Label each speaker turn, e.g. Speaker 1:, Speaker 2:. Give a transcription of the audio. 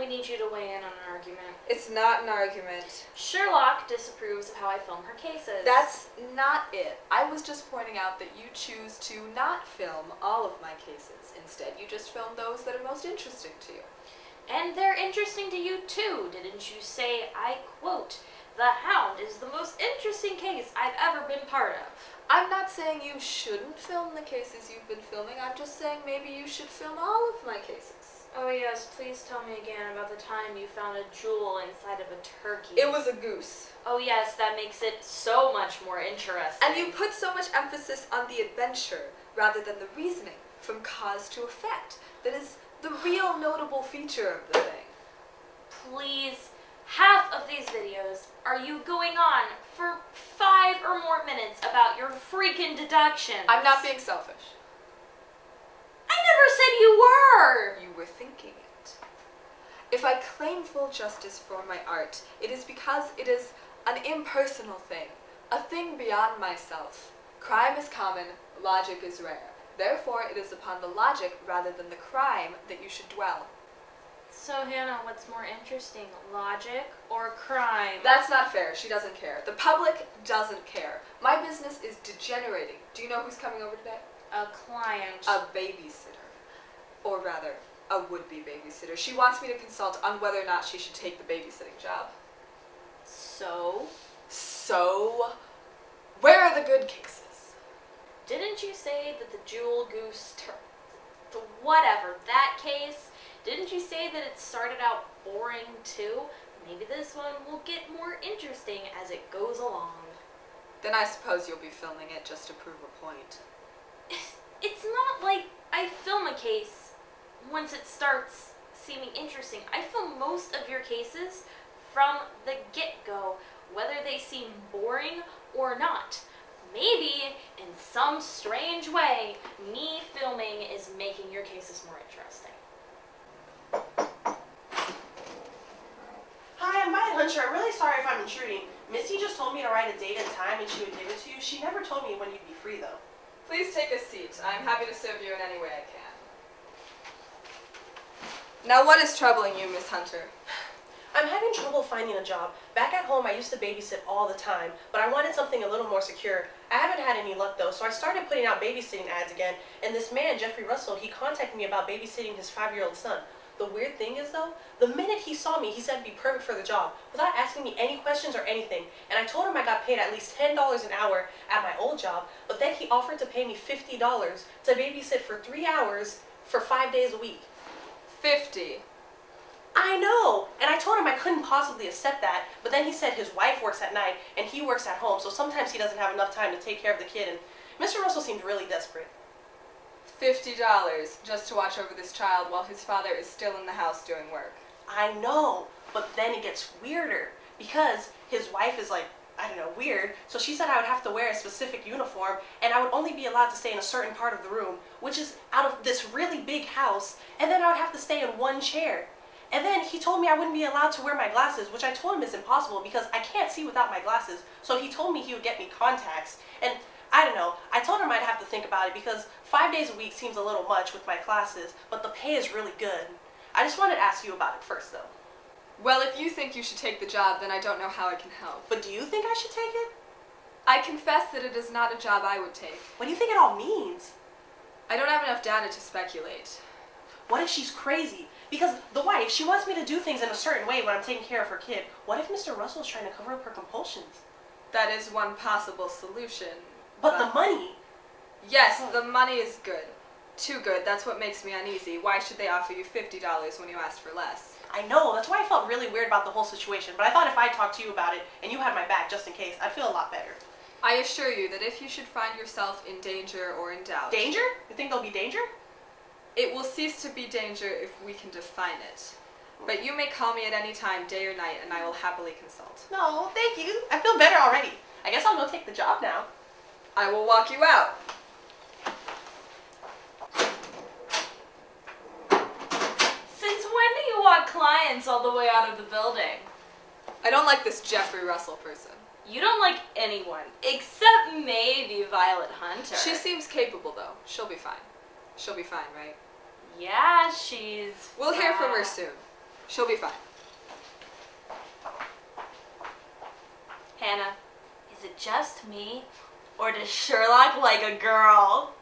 Speaker 1: we need you to weigh in on an argument.
Speaker 2: It's not an argument.
Speaker 1: Sherlock disapproves of how I film her cases.
Speaker 2: That's not it. I was just pointing out that you choose to not film all of my cases. Instead, you just film those that are most interesting to you.
Speaker 1: And they're interesting to you too, didn't you say, I quote, "The Hound is the most interesting case I've ever been part of."
Speaker 2: I'm not saying you shouldn't film the cases you've been filming. I'm just saying maybe you should film all of my cases.
Speaker 1: Oh yes, please tell me again about the time you found a jewel inside of a turkey.
Speaker 2: It was a goose.
Speaker 1: Oh yes, that makes it so much more interesting.
Speaker 2: And you put so much emphasis on the adventure rather than the reasoning from cause to effect. That is the real notable feature of the thing.
Speaker 1: Please, half of these videos are you going on for 5 or more minutes about your freaking deductions.
Speaker 2: I'm not being selfish.
Speaker 1: I never said you were!
Speaker 2: You were thinking it. If I claim full justice for my art, it is because it is an impersonal thing, a thing beyond myself. Crime is common, logic is rare. Therefore, it is upon the logic rather than the crime that you should dwell.
Speaker 1: So, Hannah, what's more interesting, logic or crime?
Speaker 2: That's not fair. She doesn't care. The public doesn't care. My business is degenerating. Do you know who's coming over today?
Speaker 1: A client.
Speaker 2: A babysitter. Or rather, a would-be babysitter. She wants me to consult on whether or not she should take the babysitting job.
Speaker 1: So?
Speaker 2: So, where are the good cases?
Speaker 1: Didn't you say that the jewel goose whatever, that case, didn't you say that it started out boring too? Maybe this one will get more interesting as it goes along.
Speaker 2: Then I suppose you'll be filming it just to prove a point.
Speaker 1: It's not like I film a case once it starts seeming interesting. I film most of your cases from the get-go, whether they seem boring or not. Maybe, in some strange way, me filming is making your cases more interesting.
Speaker 3: Hi, I'm Violet Hunter. I'm really sorry if I'm intruding. Missy just told me to write a date and time and she would give it to you. She never told me when you'd be free, though.
Speaker 2: Please take a seat. I'm happy to serve you in any way I can. Now, what is troubling you, Miss Hunter?
Speaker 3: I'm having trouble finding a job. Back at home, I used to babysit all the time, but I wanted something a little more secure. I haven't had any luck, though, so I started putting out babysitting ads again, and this man, Jeffrey Russell, he contacted me about babysitting his 5-year-old son. The weird thing is, though, the minute he saw me, he said I'd be perfect for the job, without asking me any questions or anything, and I told him I got paid at least $10 an hour at my old job, but then he offered to pay me $50 to babysit for 3 hours for 5 days a week.
Speaker 2: 50.
Speaker 3: I know! And I told him I couldn't possibly accept that, but then he said his wife works at night and he works at home, so sometimes he doesn't have enough time to take care of the kid, and Mr. Russell seemed really desperate.
Speaker 2: $50 just to watch over this child while his father is still in the house doing work.
Speaker 3: I know, but then it gets weirder, because his wife is like, I don't know, weird, so she said I would have to wear a specific uniform, and I would only be allowed to stay in a certain part of the room, which is out of this really big house, and then I would have to stay in one chair. And then he told me I wouldn't be allowed to wear my glasses, which I told him is impossible because I can't see without my glasses. So he told me he would get me contacts. And I don't know, I told him I'd have to think about it because 5 days a week seems a little much with my classes, but the pay is really good. I just wanted to ask you about it first, though.
Speaker 2: Well, if you think you should take the job, then I don't know how I can help.
Speaker 3: But do you think I should take it?
Speaker 2: I confess that it is not a job I would take.
Speaker 3: What do you think it all means?
Speaker 2: I don't have enough data to speculate.
Speaker 3: What if she's crazy? Because the wife, she wants me to do things in a certain way when I'm taking care of her kid. What if Mr. Russell's trying to cover up her compulsions?
Speaker 2: That is one possible solution.
Speaker 3: But the money!
Speaker 2: Yes, the money is good. Too good. That's what makes me uneasy. Why should they offer you $50 when you asked for less?
Speaker 3: I know. That's why I felt really weird about the whole situation. But I thought if I talked to you about it and you had my back just in case, I'd feel a lot better.
Speaker 2: I assure you that if you should find yourself in danger or in doubt...
Speaker 3: Danger? You think there'll be danger?
Speaker 2: It will cease to be danger if we can define it. But you may call me at any time, day or night, and I will happily consult.
Speaker 3: No, thank you. I feel better already. I guess I'll go take the job now.
Speaker 2: I will walk you out.
Speaker 1: Since when do you walk clients all the way out of the building?
Speaker 2: I don't like this Jeffrey Russell person.
Speaker 1: You don't like anyone, except maybe Violet Hunter.
Speaker 2: She seems capable, though. She'll be fine. She'll be fine, right?
Speaker 1: Yeah, she's...
Speaker 2: We'll hear from her soon. She'll be fine.
Speaker 1: Hannah, is it just me, or does Sherlock like a girl?